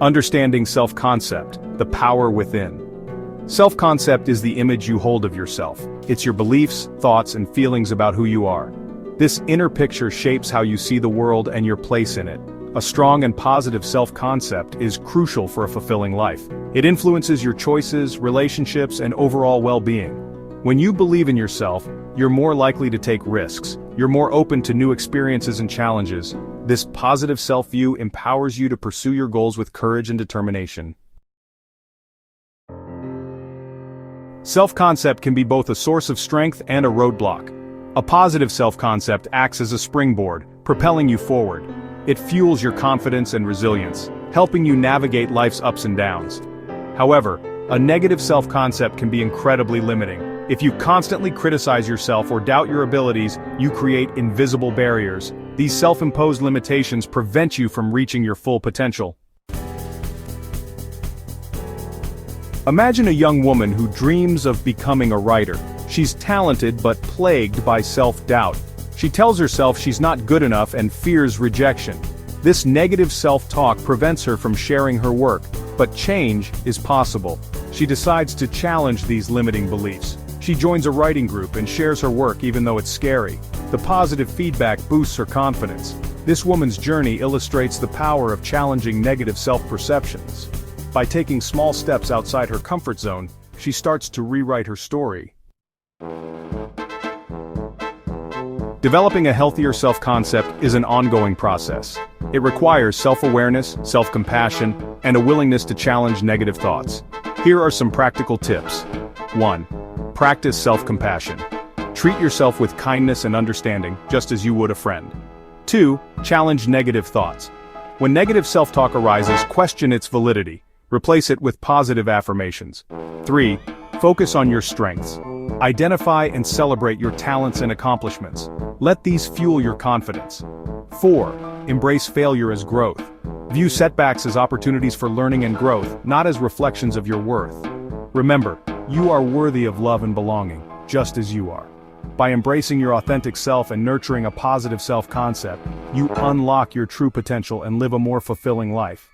Understanding self-concept, the power within. Self-concept is the image you hold of yourself. It's your beliefs, thoughts, and feelings about who you are. This inner picture shapes how you see the world and your place in it. A strong and positive self-concept is crucial for a fulfilling life. It influences your choices, relationships, and overall well-being. When you believe in yourself, you're more likely to take risks. You're more open to new experiences and challenges. This positive self-view empowers you to pursue your goals with courage and determination. Self-concept can be both a source of strength and a roadblock. A positive self-concept acts as a springboard, propelling you forward. It fuels your confidence and resilience, helping you navigate life's ups and downs. However, a negative self-concept can be incredibly limiting. If you constantly criticize yourself or doubt your abilities, you create invisible barriers. These self-imposed limitations prevent you from reaching your full potential. Imagine a young woman who dreams of becoming a writer. She's talented but plagued by self-doubt. She tells herself she's not good enough and fears rejection. This negative self-talk prevents her from sharing her work, but change is possible. She decides to challenge these limiting beliefs. She joins a writing group and shares her work even though it's scary. The positive feedback boosts her confidence. This woman's journey illustrates the power of challenging negative self-perceptions. By taking small steps outside her comfort zone, she starts to rewrite her story. Developing a healthier self-concept is an ongoing process. It requires self-awareness, self-compassion, and a willingness to challenge negative thoughts. Here are some practical tips. 1. Practice self-compassion. Treat yourself with kindness and understanding, just as you would a friend. 2. Challenge negative thoughts. When negative self-talk arises, question its validity. Replace it with positive affirmations. 3. Focus on your strengths. Identify and celebrate your talents and accomplishments. Let these fuel your confidence. 4. Embrace failure as growth. View setbacks as opportunities for learning and growth, not as reflections of your worth. Remember, you are worthy of love and belonging, just as you are. By embracing your authentic self and nurturing a positive self-concept, you unlock your true potential and live a more fulfilling life.